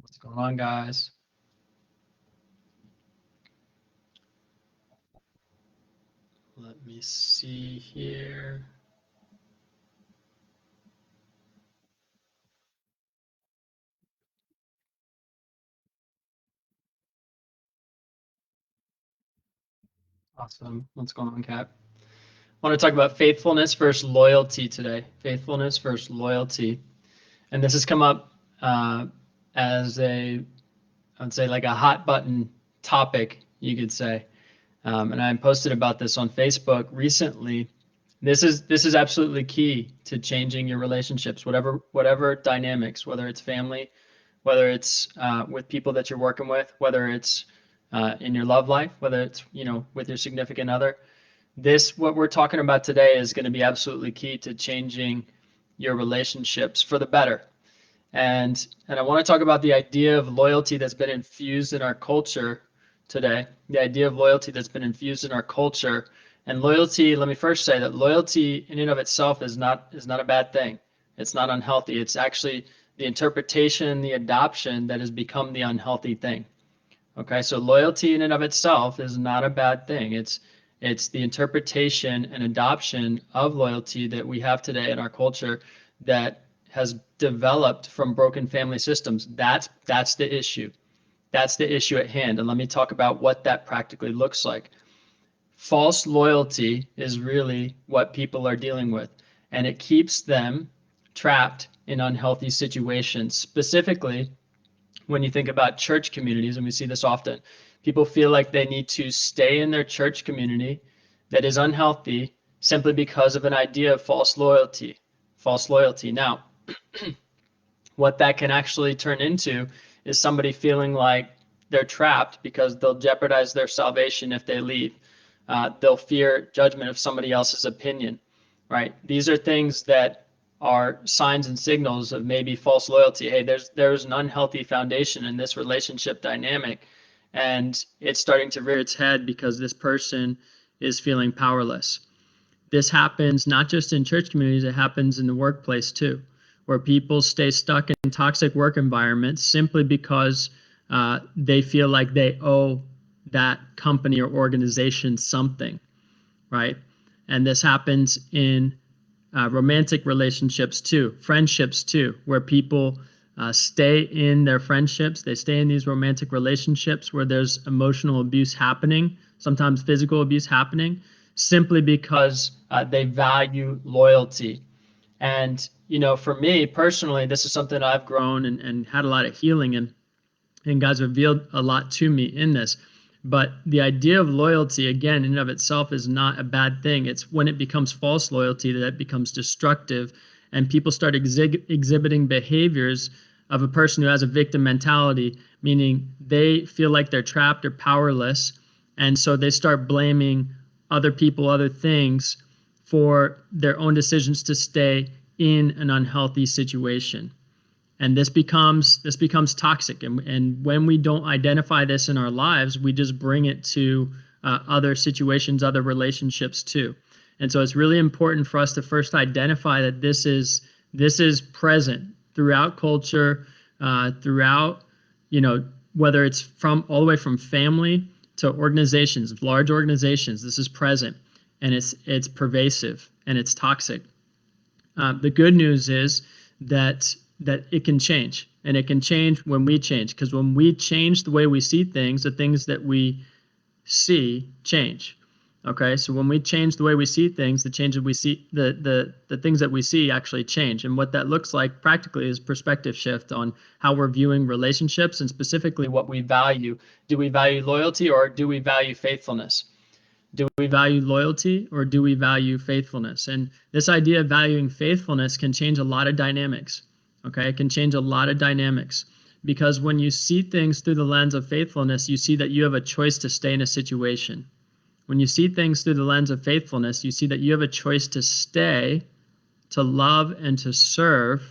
What's going on, guys? Let me see here. Awesome. What's going on, Cap? I want to talk about faithfulness versus loyalty today. Faithfulness versus loyalty. And this has come up as I'd say like a hot button topic, you could say. And I posted about this on Facebook recently. This is absolutely key to changing your relationships, whatever dynamics, whether it's family, whether it's with people that you're working with, whether it's in your love life, whether it's with your significant other. This what we're talking about today is going to be absolutely key to changing your relationships for the better. And I want to talk about the idea of loyalty that's been infused in our culture today. The idea of loyalty that's been infused in our culture. And loyalty, let me first say that loyalty in and of itself is not a bad thing. It's not unhealthy. It's actually the interpretation, the adoption that has become the unhealthy thing. Okay, so loyalty in and of itself is not a bad thing. It's the interpretation and adoption of loyalty that we have today in our culture that has developed from broken family systems. That's the issue. That's the issue at hand. And let me talk about what that practically looks like. False loyalty is really what people are dealing with, and it keeps them trapped in unhealthy situations. Specifically, when you think about church communities, and we see this often, people feel like they need to stay in their church community that is unhealthy simply because of an idea of false loyalty. False loyalty. Now, what that can actually turn into is somebody feeling like they're trapped because they'll jeopardize their salvation if they leave. They'll fear judgment of somebody else's opinion, right? These are things that are signs and signals of maybe false loyalty. Hey, there's an unhealthy foundation in this relationship dynamic, and it's starting to rear its head because this person is feeling powerless. This happens not just in church communities, it happens in the workplace too, where people stay stuck in toxic work environments simply because they feel like they owe that company or organization something, right? And this happens in romantic relationships too, friendships too, where people stay in their friendships, they stay in these romantic relationships where there's emotional abuse happening, sometimes physical abuse happening, simply because they value loyalty. And, for me personally, this is something I've grown and had a lot of healing in, and God's revealed a lot to me in this. But the idea of loyalty, again, in and of itself, is not a bad thing. It's when it becomes false loyalty that it becomes destructive, and people start exhibiting behaviors of a person who has a victim mentality, meaning they feel like they're trapped or powerless, and so they start blaming other people, other things, for their own decisions to stay in an unhealthy situation. And this becomes toxic, and when we don't identify this in our lives, we just bring it to other situations, other relationships too. And so it's really important for us to first identify that this is present throughout culture, throughout, whether it's from all the way from family to organizations, large organizations. This is present, and it's pervasive, and it's toxic. The good news is that it can change, and it can change when we change, because when we change the way we see things, the things that we see change. Okay, so when we change the way we see things, the change that we see, the things that we see actually change. And what that looks like practically is perspective shift on how we're viewing relationships, and specifically what we value. Do we value loyalty, or do we value faithfulness? Do we value loyalty, or do we value faithfulness? And this idea of valuing faithfulness can change a lot of dynamics. Okay, it can change a lot of dynamics, because when you see things through the lens of faithfulness, you see that you have a choice to stay in a situation. When you see things through the lens of faithfulness, you see that you have a choice to stay, to love, and to serve,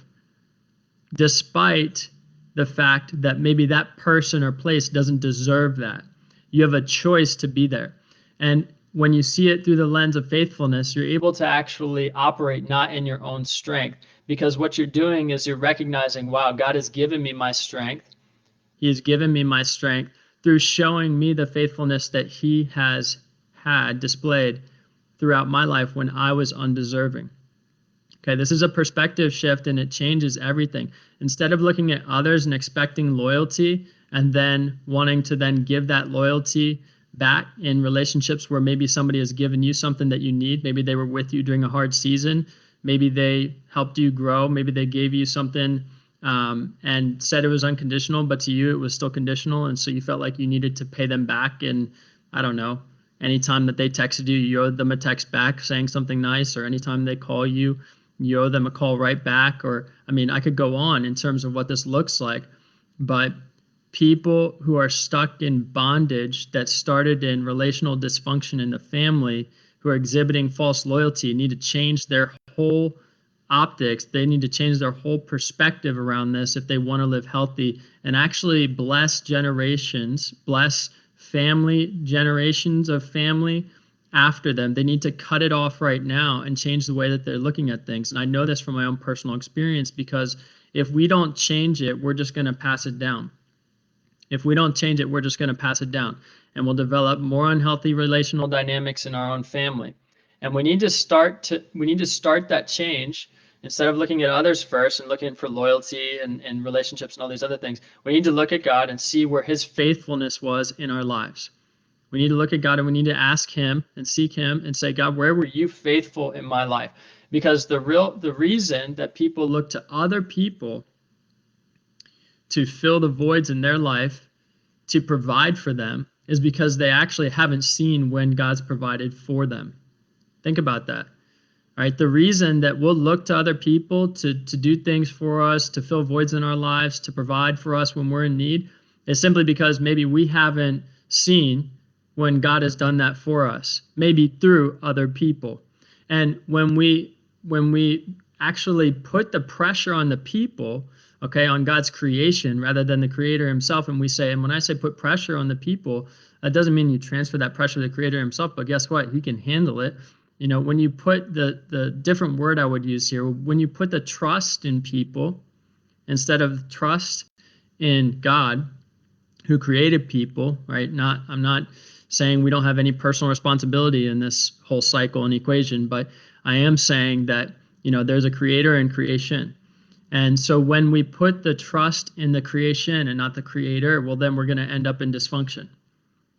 despite the fact that maybe that person or place doesn't deserve that. You have a choice to be there. And when you see it through the lens of faithfulness, you're able to actually operate not in your own strength, because what you're doing is you're recognizing, wow, God has given me my strength. He has given me my strength through showing me the faithfulness that he has had displayed throughout my life when I was undeserving. Okay, this is a perspective shift and it changes everything. Instead of looking at others and expecting loyalty and then wanting to then give that loyalty back in relationships where maybe somebody has given you something that you need, maybe they were with you during a hard season, maybe they helped you grow, maybe they gave you something and said it was unconditional, but to you it was still conditional, and so you felt like you needed to pay them back. And I don't know, anytime that they texted you, you owed them a text back saying something nice, or anytime they call you, you owe them a call right back. Or I mean, I could go on in terms of what this looks like, but people who are stuck in bondage that started in relational dysfunction in the family, who are exhibiting false loyalty, need to change their whole optics. They need to change their whole perspective around this if they want to live healthy and actually bless generations, bless family, generations of family after them. They need to cut it off right now and change the way that they're looking at things. And I know this from my own personal experience, because if we don't change it, we're just going to pass it down. If we don't change it, we're just going to pass it down, and we'll develop more unhealthy relational dynamics in our own family. And we need to start that change. Instead of looking at others first and looking for loyalty and relationships and all these other things, we need to look at God and see where his faithfulness was in our lives. We need to look at God and we need to ask him and seek him and say, God, where were you faithful in my life? Because the reason that people look to other people to fill the voids in their life, to provide for them, is because they actually haven't seen when God's provided for them. Think about that. All right, the reason that we'll look to other people to do things for us, to fill voids in our lives, to provide for us when we're in need, is simply because maybe we haven't seen when God has done that for us, maybe through other people. And when we actually put the pressure on the people, okay, on God's creation rather than the creator himself, and we say, and when I say put pressure on the people, that doesn't mean you transfer that pressure to the creator himself, but guess what? He can handle it. You know, when you put the different word I would use here, when you put the trust in people instead of trust in God who created people, right? I'm not saying we don't have any personal responsibility in this whole cycle and equation, but I am saying that, you know, there's a creator and creation. And so when we put the trust in the creation and not the creator, well, then we're going to end up in dysfunction.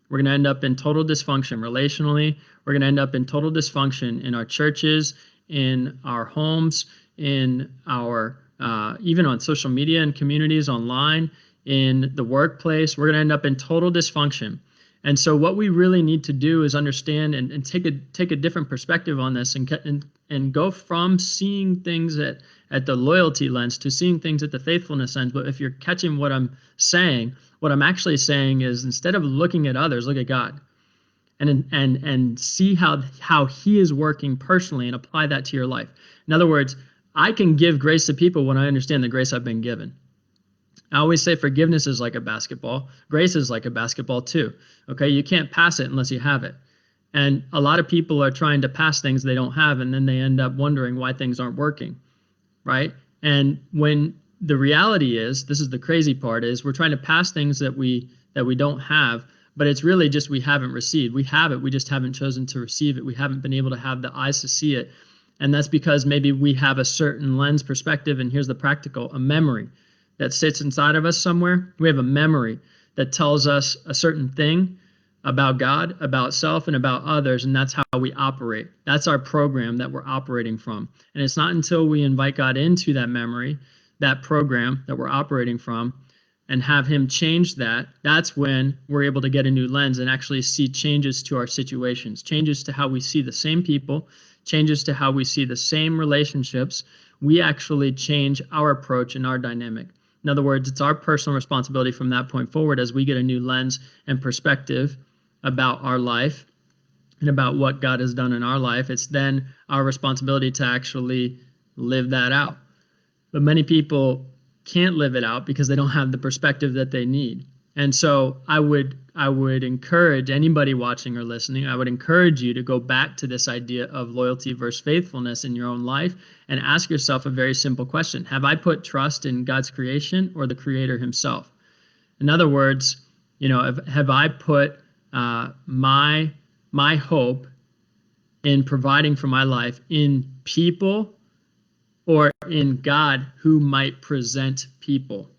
We're going to end up in total dysfunction relationally. We're going to end up in total dysfunction in our churches, in our homes, in our even on social media and communities online, in the workplace. We're going to end up in total dysfunction. And so what we really need to do is understand and take a different perspective on this and go from seeing things at the loyalty lens to seeing things at the faithfulness lens. But if you're catching what I'm saying, what I'm actually saying is, instead of looking at others, look at God and see how he is working personally and apply that to your life. In other words, I can give grace to people when I understand the grace I've been given. I always say forgiveness is like a basketball. Grace is like a basketball too. Okay, you can't pass it unless you have it. And a lot of people are trying to pass things they don't have, and then they end up wondering why things aren't working, right? And when the reality is, this is the crazy part, is we're trying to pass things that we don't have, but it's really just we haven't received. We have it, we just haven't chosen to receive it. We haven't been able to have the eyes to see it. And that's because maybe we have a certain lens perspective, and here's the practical, a memory that sits inside of us somewhere. We have a memory that tells us a certain thing about God, about self, and about others, and that's how we operate. That's our program that we're operating from. And it's not until we invite God into that memory, that program that we're operating from, and have him change that, that's when we're able to get a new lens and actually see changes to our situations, changes to how we see the same people, changes to how we see the same relationships. We actually change our approach and our dynamic. In other words, it's our personal responsibility from that point forward, as we get a new lens and perspective about our life and about what God has done in our life. It's then our responsibility to actually live that out. But many people can't live it out because they don't have the perspective that they need. And so I would encourage anybody watching or listening, I would encourage you to go back to this idea of loyalty versus faithfulness in your own life and ask yourself a very simple question. Have I put trust in God's creation or the creator himself? In other words, have I put my hope in providing for my life in people or in God who might present people?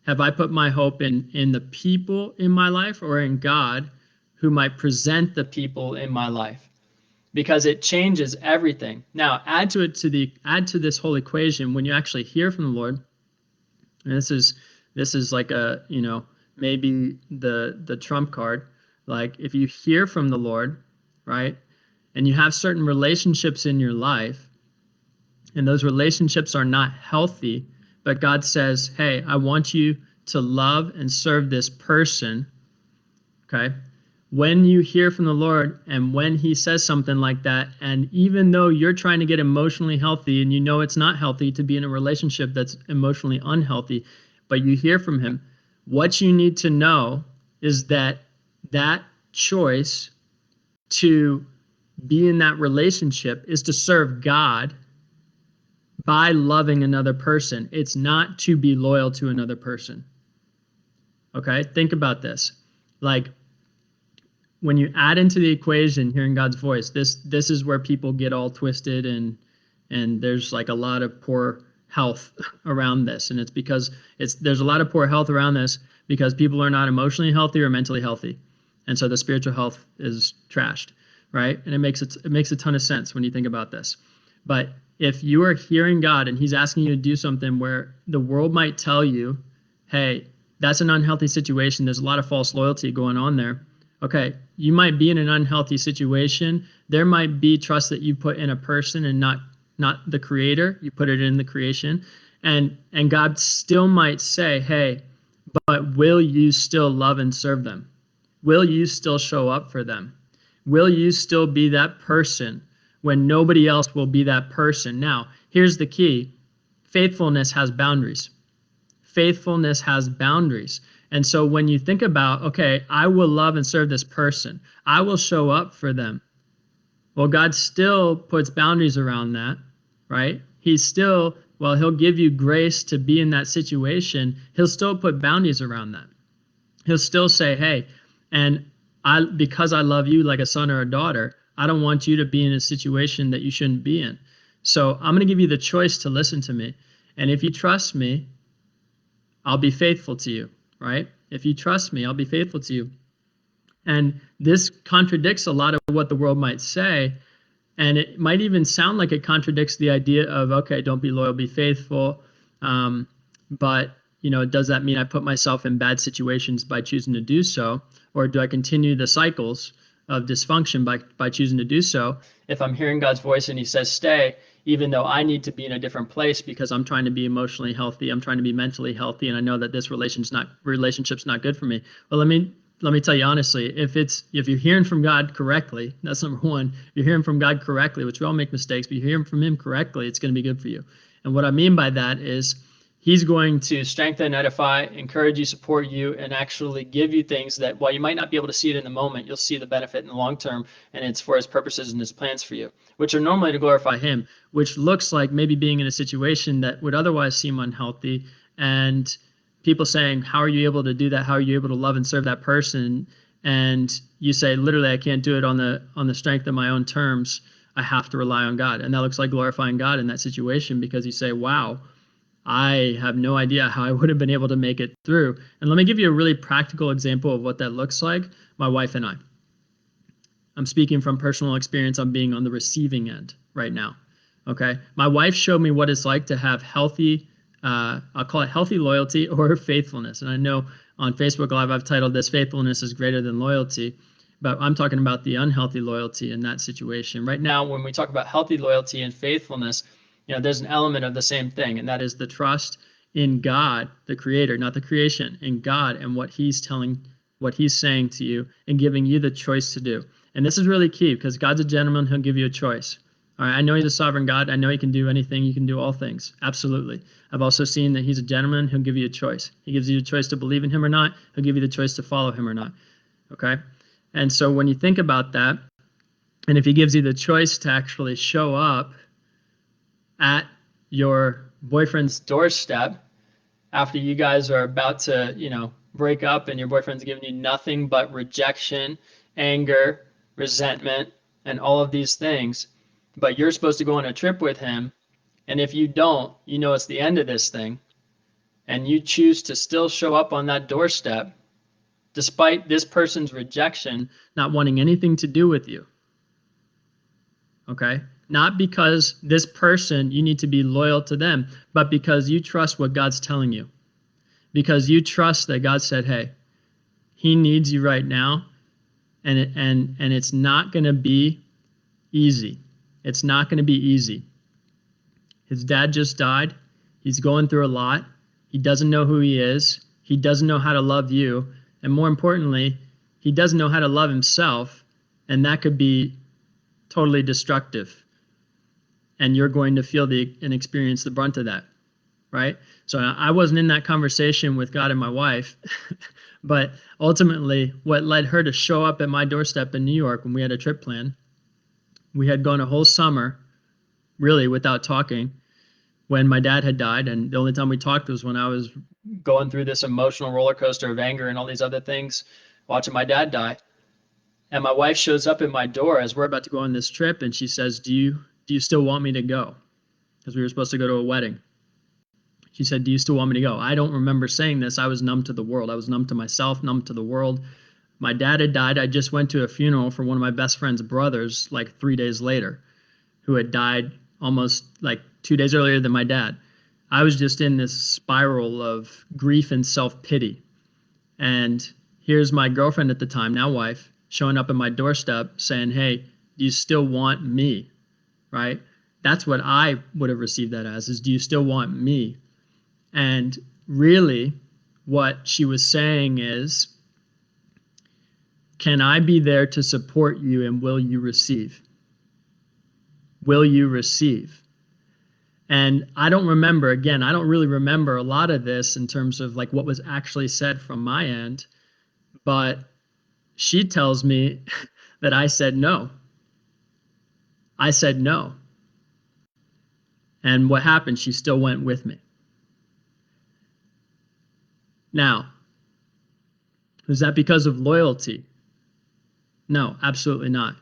Have I put my hope in the people in my life or in God who might present the people in my life? Because it changes everything. Now, add to this whole equation when you actually hear from the Lord. And this is like maybe the trump card. Like if you hear from the Lord, right, and you have certain relationships in your life, and those relationships are not healthy, but God says, hey, I want you to love and serve this person, okay? When you hear from the Lord and when he says something like that, and even though you're trying to get emotionally healthy and you know it's not healthy to be in a relationship that's emotionally unhealthy, but you hear from him, what you need to know is that choice to be in that relationship is to serve God by loving another person. It's not to be loyal to another person. Okay, think about this. Like when you add into the equation hearing God's voice, this is where people get all twisted and there's like a lot of poor health around this. And it's because there's a lot of poor health around this because people are not emotionally healthy or mentally healthy. And so the spiritual health is trashed, right? And it makes a ton of sense when you think about this. But if you are hearing God and he's asking you to do something where the world might tell you, hey, that's an unhealthy situation. There's a lot of false loyalty going on there. Okay, you might be in an unhealthy situation. There might be trust that you put in a person and not the creator. You put it in the creation. And God still might say, hey, but will you still love and serve them? Will you still show up for them? Will you still be that person when nobody else will be that person? Now, here's the key. Faithfulness has boundaries. Faithfulness has boundaries. And so when you think about, okay, I will love and serve this person, I will show up for them. Well, God still puts boundaries around that, right? He'll give you grace to be in that situation. He'll still put boundaries around that. He'll still say, hey, and because I love you like a son or a daughter, I don't want you to be in a situation that you shouldn't be in. So I'm going to give you the choice to listen to me. And if you trust me, I'll be faithful to you, right? If you trust me, I'll be faithful to you. And this contradicts a lot of what the world might say. And it might even sound like it contradicts the idea of, okay, don't be loyal, be faithful. But, does that mean I put myself in bad situations by choosing to do so? Or do I continue the cycles of dysfunction by choosing to do so? If I'm hearing God's voice and he says stay, even though I need to be in a different place because I'm trying to be emotionally healthy, I'm trying to be mentally healthy, and I know that this relationship's not good for me. Well, let me tell you honestly, if you're hearing from God correctly, that's number one. If you're hearing from God correctly, which we all make mistakes, but you're hearing from him correctly, it's going to be good for you. And what I mean by that is he's going to strengthen, edify, encourage you, support you, and actually give you things that while you might not be able to see it in the moment, you'll see the benefit in the long term, and it's for his purposes and his plans for you, which are normally to glorify him, which looks like maybe being in a situation that would otherwise seem unhealthy, and people saying, how are you able to do that? How are you able to love and serve that person? And you say, literally, I can't do it on the strength of my own terms. I have to rely on God. And that looks like glorifying God in that situation because you say, wow, I have no idea how I would have been able to make it through. And let me give you a really practical example of what that looks like. My wife and I. I'm speaking from personal experience. I'm being on the receiving end right now. Okay. My wife showed me what it's like to have healthy, I'll call it healthy loyalty or faithfulness. And I know on Facebook Live, I've titled this Faithfulness is Greater Than Loyalty, but I'm talking about the unhealthy loyalty in that situation. Right now, when we talk about healthy loyalty and faithfulness, there's an element of the same thing, and that is the trust in God, the creator, not the creation, in God and what he's saying to you and giving you the choice to do. And this is really key because God's a gentleman. He'll give you a choice. All right, I know he's a sovereign God. I know he can do anything. He can do all things. Absolutely. I've also seen that he's a gentleman. He'll give you a choice. He gives you a choice to believe in him or not. He'll give you the choice to follow him or not. Okay? And so when you think about that, and if he gives you the choice to actually show up at your boyfriend's doorstep after you guys are about to, break up and your boyfriend's giving you nothing but rejection, anger, resentment, and all of these things, but you're supposed to go on a trip with him, and if you don't, it's the end of this thing, and you choose to still show up on that doorstep despite this person's rejection, not wanting anything to do with you. Okay? Not because this person, you need to be loyal to them, but because you trust what God's telling you. Because you trust that God said, hey, he needs you right now, and it's not going to be easy. It's not going to be easy. His dad just died. He's going through a lot. He doesn't know who he is. He doesn't know how to love you. And more importantly, he doesn't know how to love himself, and that could be totally destructive. And you're going to feel and experience the brunt of that, right? So I wasn't in that conversation with God and my wife, but ultimately what led her to show up at my doorstep in New York when we had a trip plan, we had gone a whole summer really without talking when my dad had died, and the only time we talked was when I was going through this emotional roller coaster of anger and all these other things, watching my dad die. And my wife shows up at my door as we're about to go on this trip, and she says, do you still want me to go? Because we were supposed to go to a wedding. She said, do you still want me to go? I don't remember saying this. I was numb to the world. I was numb to myself, numb to the world. My dad had died. I just went to a funeral for one of my best friend's brothers like 3 days later, who had died almost like 2 days earlier than my dad. I was just in this spiral of grief and self-pity. And here's my girlfriend at the time, now wife, showing up at my doorstep saying, hey, do you still want me? Right? That's what I would have received that as, is do you still want me? And really what she was saying is, can I be there to support you, and will you receive? Will you receive? And I don't really remember a lot of this in terms of like what was actually said from my end, but she tells me that I said no. I said no. And what happened? She still went with me. Now, was that because of loyalty? No, absolutely not.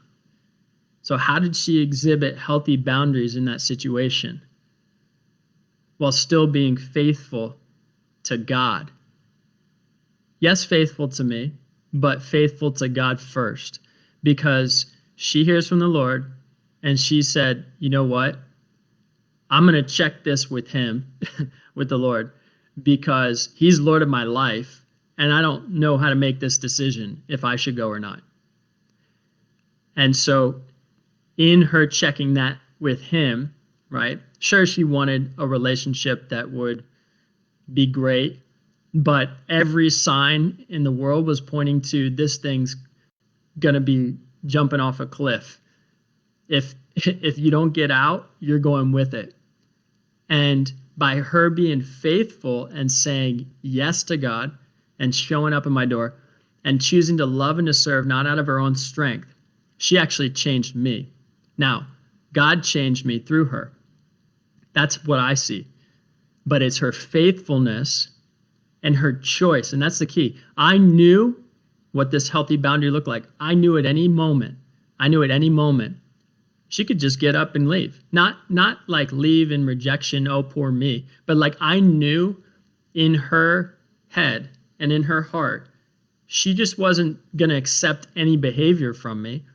So how did she exhibit healthy boundaries in that situation while still being faithful to God? Yes, faithful to me, but faithful to God first, because she hears from the Lord and she said, you know what? I'm going to check this with him, with the Lord, because he's Lord of my life, and I don't know how to make this decision if I should go or not. And so in her checking that with him, right? Sure, she wanted a relationship that would be great, but every sign in the world was pointing to this thing's going to be jumping off a cliff. If you don't get out, you're going with it. And by her being faithful and saying yes to God and showing up at my door and choosing to love and to serve, not out of her own strength, she actually changed me. Now, God changed me through her. That's what I see. But it's her faithfulness and her choice. And that's the key. I knew what this healthy boundary looked like. I knew at any moment. She could just get up and leave. Not like leave in rejection, oh, poor me. But like I knew in her head and in her heart, she just wasn't going to accept any behavior from me.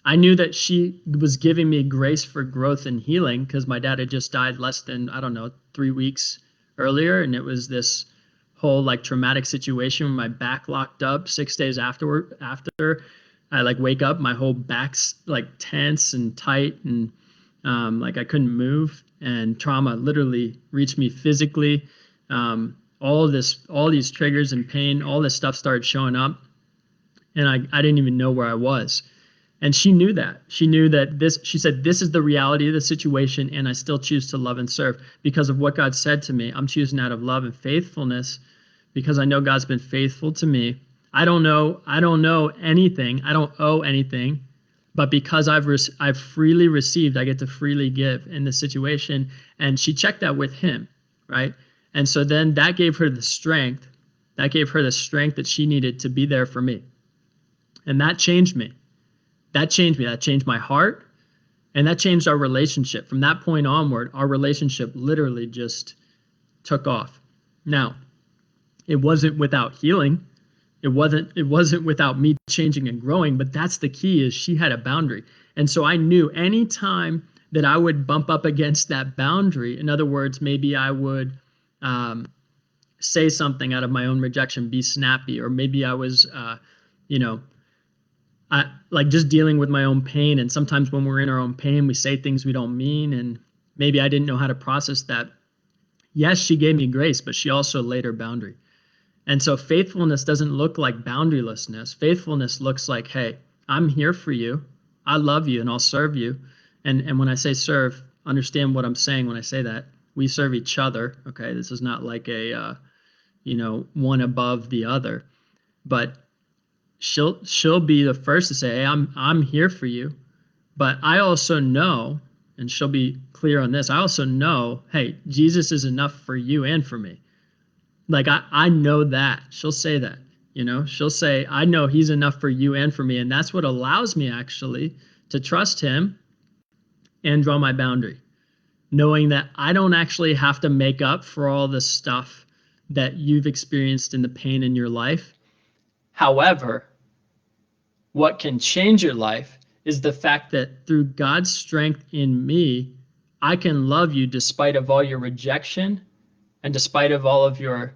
I knew that she was giving me grace for growth and healing because my dad had just died less than, 3 weeks earlier. And it was this whole like traumatic situation where my back locked up 6 days after I like wake up, my whole back's like tense and tight and like I couldn't move, and trauma literally reached me physically. All these triggers and pain, all this stuff started showing up, and I didn't even know where I was. And she knew that. She knew that she said, this is the reality of the situation, and I still choose to love and serve because of what God said to me. I'm choosing out of love and faithfulness because I know God's been faithful to me. I don't know anything. I don't owe anything, but because I've freely received, I get to freely give in this situation. And she checked that with him, right? And so then that gave her the strength. That gave her the strength that she needed to be there for me. And that changed me. That changed me. That changed my heart. And that changed our relationship. From that point onward, our relationship literally just took off. Now, it wasn't without healing. It wasn't without me changing and growing, but that's the key, is she had a boundary. And so I knew anytime that I would bump up against that boundary, in other words, maybe I would say something out of my own rejection, be snappy, or maybe I was, like just dealing with my own pain. And sometimes when we're in our own pain, we say things we don't mean. And maybe I didn't know how to process that. Yes, she gave me grace, but she also laid her boundary. And so faithfulness doesn't look like boundarylessness. Faithfulness looks like, hey, I'm here for you. I love you and I'll serve you. And when I say serve, understand what I'm saying when I say that. We serve each other. Okay. This is not like a, one above the other, but she'll be the first to say, hey, I'm here for you. But I also know, and she'll be clear on this, I also know, hey, Jesus is enough for you and for me. Like I know that. She'll say that, she'll say, I know he's enough for you and for me. And that's what allows me actually to trust him and draw my boundary, knowing that I don't actually have to make up for all the stuff that you've experienced in the pain in your life. However, what can change your life is the fact that through God's strength in me, I can love you despite of all your rejection and despite of all of your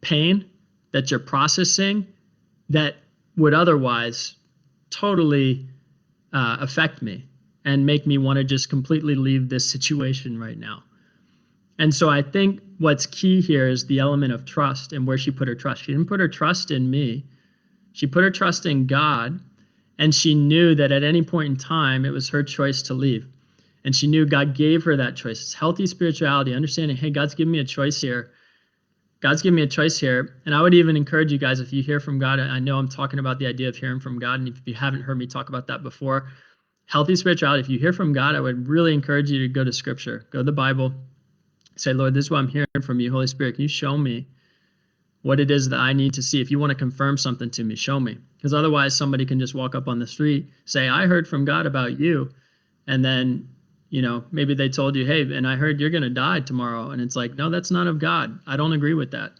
pain that you're processing that would otherwise totally affect me and make me want to just completely leave this situation right now. And so I think what's key here is the element of trust and where she put her trust. She didn't put her trust in me. She put her trust in God, and she knew that at any point in time, it was her choice to leave. And she knew God gave her that choice. It's healthy spirituality, understanding, hey, God's given me a choice here. God's given me a choice here. And I would even encourage you guys, if you hear from God, I know I'm talking about the idea of hearing from God. And if you haven't heard me talk about that before, healthy spirituality, if you hear from God, I would really encourage you to go to Scripture, go to the Bible, say, Lord, this is what I'm hearing from you. Holy Spirit, can you show me what it is that I need to see? If you want to confirm something to me, show me. Because otherwise somebody can just walk up on the street, say, I heard from God about you. And then, maybe they told you, hey, and I heard you're going to die tomorrow. And it's like, no, that's not of God. I don't agree with that.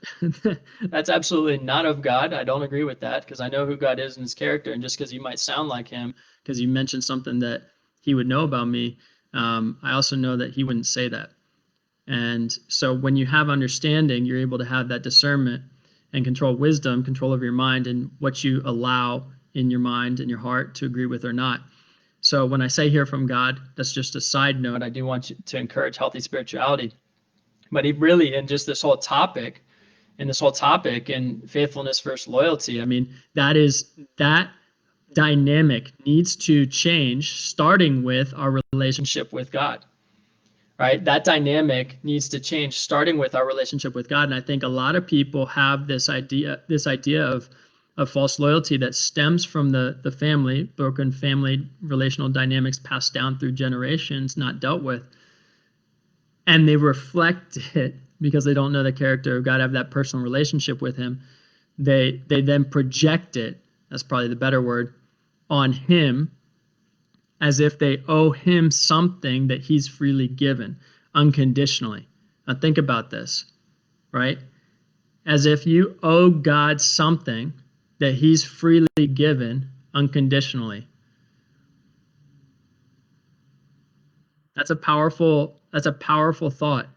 That's absolutely not of God. I don't agree with that because I know who God is and his character. And just because you might sound like him, because you mentioned something that he would know about me, I also know that he wouldn't say that. And so when you have understanding, you're able to have that discernment and control wisdom, control of your mind and what you allow in your mind and your heart to agree with or not. So when I say hear from God, that's just a side note. I do want you to encourage healthy spirituality. But he really, in just this whole topic, and faithfulness versus loyalty, I mean, that dynamic needs to change, starting with our relationship with God. Right? That dynamic needs to change, starting with our relationship with God. And I think a lot of people have this idea of false loyalty that stems from the family, broken family relational dynamics passed down through generations, not dealt with. And they reflect it because they don't know the character of God, have that personal relationship with him. They then project it, that's probably the better word, on him, as if they owe him something that he's freely given unconditionally. Now think about this, right? As if you owe God something that he's freely given unconditionally. That's a powerful thought.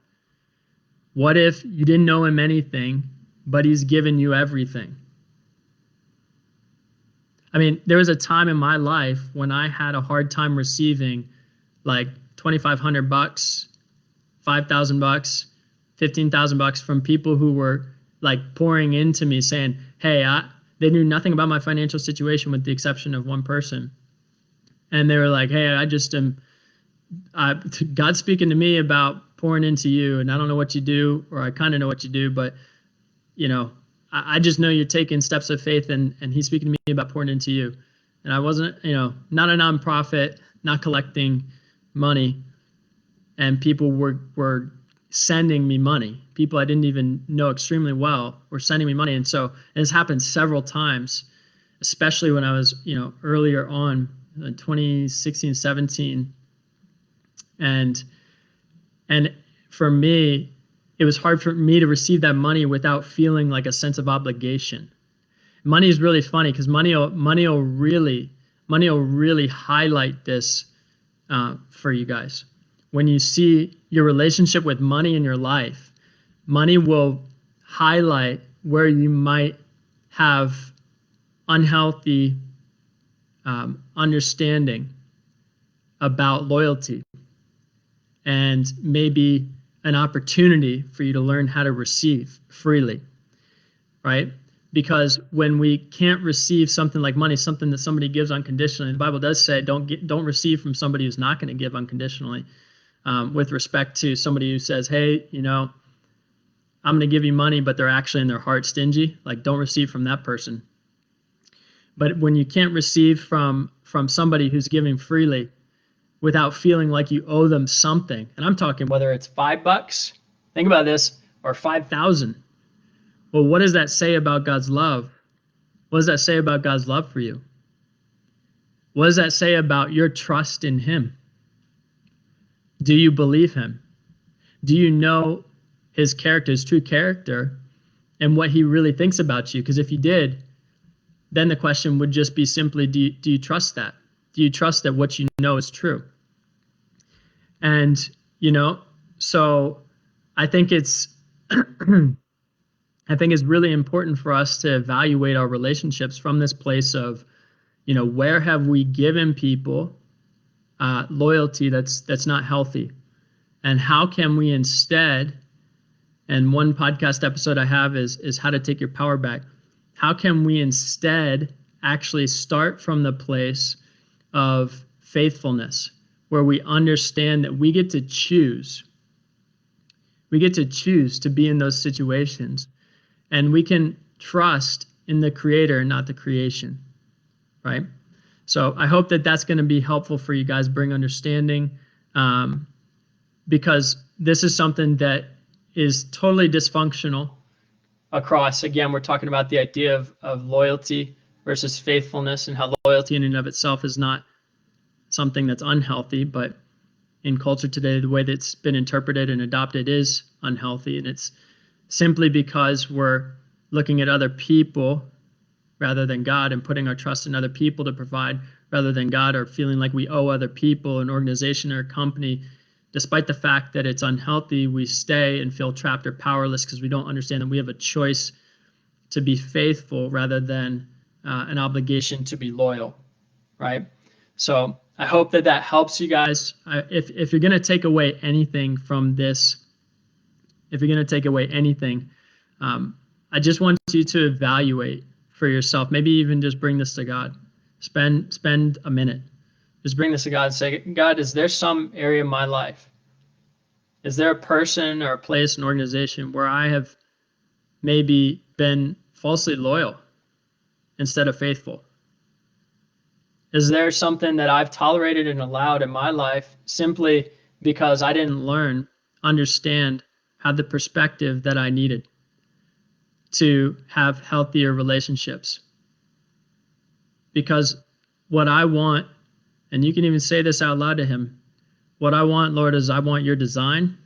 What if you didn't owe him anything, but he's given you everything? I mean, there was a time in my life when I had a hard time receiving like $2,500, $5,000, $15,000 from people who were like pouring into me saying, hey, They knew nothing about my financial situation with the exception of one person. And they were like, hey, I just am, God's speaking to me about pouring into you, and I don't know what you do, or I kind of know what you do, but I just know you're taking steps of faith, and he's speaking to me about pouring into you. And I wasn't, not a nonprofit, not collecting money, and people were sending me money. People I didn't even know extremely well were sending me money. And so it's happened several times, especially when I was, earlier on, 2016, 17. And for me, it was hard for me to receive that money without feeling like a sense of obligation. Money is really funny because money will really highlight this for you guys. When you see your relationship with money in your life, money will highlight where you might have unhealthy understanding about loyalty, and maybe an opportunity for you to learn how to receive freely, right? Because when we can't receive something like money, something that somebody gives unconditionally, the Bible does say don't receive from somebody who's not going to give unconditionally. With respect to somebody who says, hey, I'm going to give you money, but they're actually in their heart stingy, like don't receive from that person. But when you can't receive from somebody who's giving freely without feeling like you owe them something, and I'm talking whether it's $5, think about this, or 5,000. Well, what does that say about God's love? What does that say about God's love for you? What does that say about your trust in him? Do you believe him? Do you know his character, his true character, and what he really thinks about you? Because if you did, then the question would just be simply, do you trust that? Do you trust that what you know is true? And, so I think it's really important for us to evaluate our relationships from this place of, where have we given people loyalty that's not healthy, and how can we instead, and one podcast episode I have is how to take your power back. How can we instead actually start from the place of faithfulness, where we understand that we get to choose. We get to choose to be in those situations, and we can trust in the Creator and not the creation, right? So I hope that that's going to be helpful for you guys, bring understanding, because this is something that is totally dysfunctional across. Again, we're talking about the idea of loyalty versus faithfulness, and how loyalty in and of itself is not something that's unhealthy, but in culture today, the way that it's been interpreted and adopted is unhealthy. And it's simply because we're looking at other people rather than God, and putting our trust in other people to provide rather than God, or feeling like we owe other people, an organization or a company. Despite the fact that it's unhealthy, we stay and feel trapped or powerless because we don't understand that we have a choice to be faithful rather than an obligation to be loyal, right? So I hope that helps you guys. If you're going to take away anything from this, I just want you to evaluate for yourself. Maybe even just bring this to God. Spend a minute. Just bring this to God and say, God, is there some area of my life? Is there a person or a place, an organization where I have maybe been falsely loyal instead of faithful? Is there something that I've tolerated and allowed in my life simply because I didn't understand, have the perspective that I needed to have healthier relationships? Because what I want, and you can even say this out loud to him, what I want, Lord, is I want your design.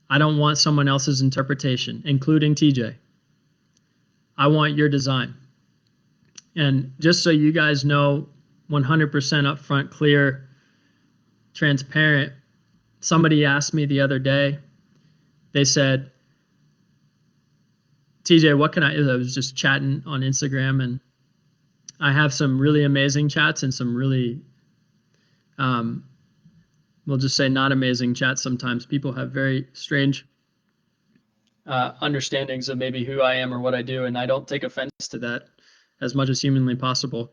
I don't want someone else's interpretation, including TJ. I want your design. And just so you guys know, 100% upfront, clear, transparent, somebody asked me the other day, they said, TJ, what can I was just chatting on Instagram, and I have some really amazing chats and some really, we'll just say not amazing chats sometimes. People have very strange understandings of maybe who I am or what I do, and I don't take offense to that as much as humanly possible.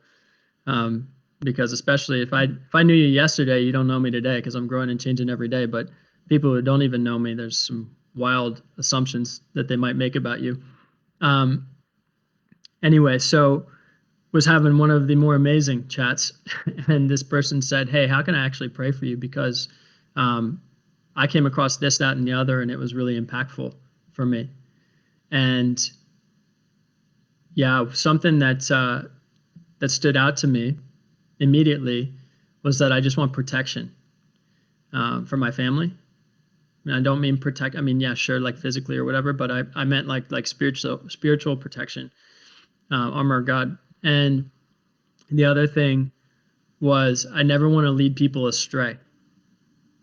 Because especially if I knew you yesterday, you don't know me today, because I'm growing and changing every day. But people who don't even know me, there's some wild assumptions that they might make about you. Anyway, so was having one of the more amazing chats, and this person said, "Hey, how can I actually pray for you? Because I came across this, that, and the other, and it was really impactful for me." And yeah, something that that stood out to me immediately was that I just want protection for my family. And I don't mean protect. I mean, yeah, sure, like physically or whatever, but I meant like spiritual protection, armor of God. And the other thing was I never want to lead people astray.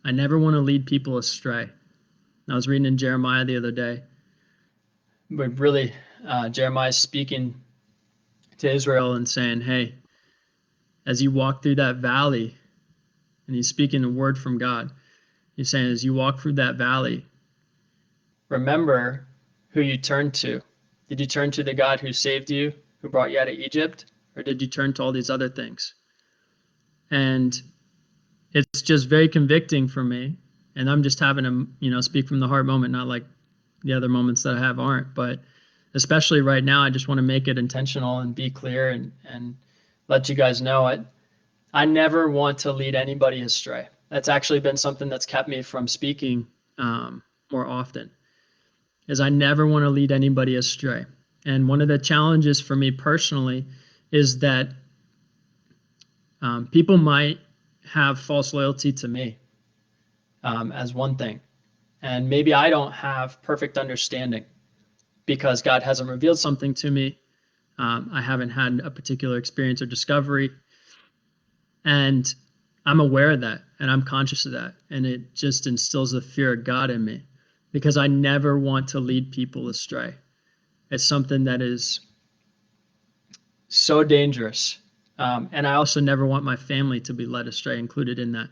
I never want to lead people astray. I was reading in Jeremiah the other day, but really, Jeremiah's speaking to Israel and saying, "Hey, as you walk through that valley," and he's speaking a word from God. He's saying, as you walk through that valley, remember who you turned to. Did you turn to the God who saved you, who brought you out of Egypt, or did you turn to all these other things? And it's just very convicting for me. And I'm just having a, speak from the heart moment, not like the other moments that I have aren't. But especially right now, I just want to make it intentional and be clear and let you guys know I never want to lead anybody astray. That's actually been something that's kept me from speaking more often, is I never want to lead anybody astray. And one of the challenges for me personally is that people might have false loyalty to me as one thing. And maybe I don't have perfect understanding because God hasn't revealed something to me. I haven't had a particular experience or discovery. And I'm aware of that, and I'm conscious of that. And it just instills the fear of God in me, because I never want to lead people astray. It's something that is so dangerous. And I also never want my family to be led astray, included in that,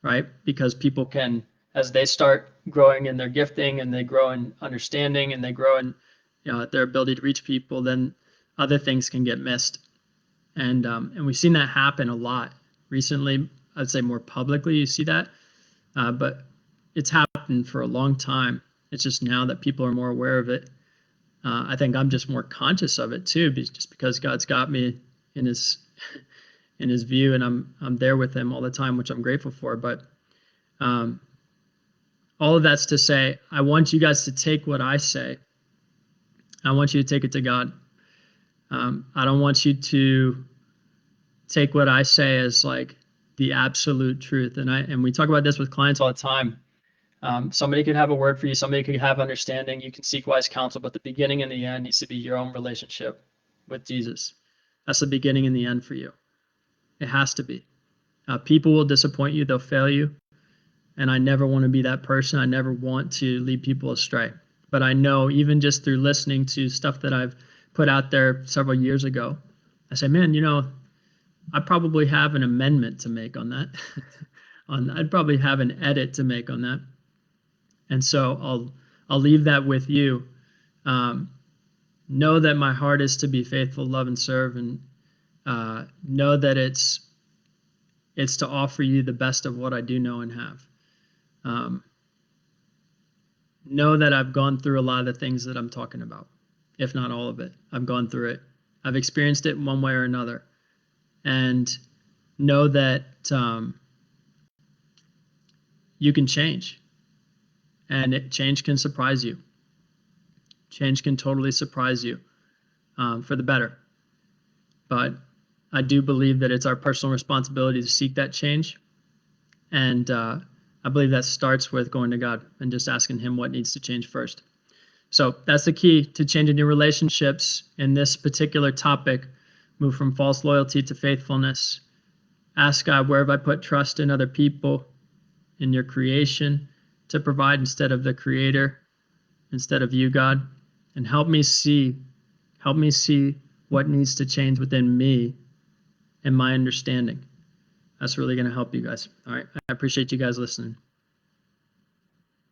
right? Because people can, as they start growing in their gifting and they grow in understanding and they grow in their ability to reach people, then other things can get missed. And we've seen that happen a lot recently. I'd say more publicly you see that, but it's happened for a long time. It's just now that people are more aware of it. I think I'm just more conscious of it too, just because God's got me in His view, and I'm there with Him all the time, which I'm grateful for. But all of that's to say, I want you guys to take what I say. I want you to take it to God. I don't want you to take what I say as like the absolute truth. And we talk about this with clients all the time. Somebody could have a word for you. Somebody could have understanding. You can seek wise counsel, but the beginning and the end needs to be your own relationship with Jesus. That's the beginning and the end for you. It has to be. People will disappoint you. They'll fail you. And I never want to be that person. I never want to lead people astray. But I know, even just through listening to stuff that I've put out there several years ago, I say, man, I probably have an amendment to make on that. I'd probably have an edit to make on that. And so I'll leave that with you. Know that my heart is to be faithful, love, and serve, and know that it's to offer you the best of what I do know and have. Know that I've gone through a lot of the things that I'm talking about, if not all of it. I've gone through it. I've experienced it one way or another. And know that you can change. And change can surprise you. Change can totally surprise you for the better. But I do believe that it's our personal responsibility to seek that change. And I believe that starts with going to God and just asking Him what needs to change first. So that's the key to changing your relationships in this particular topic. Move from false loyalty to faithfulness. Ask God, where have I put trust in other people, in your creation, to provide instead of the Creator, instead of you, God? And help me see what needs to change within me and my understanding. That's really going to help you guys. All right. I appreciate you guys listening.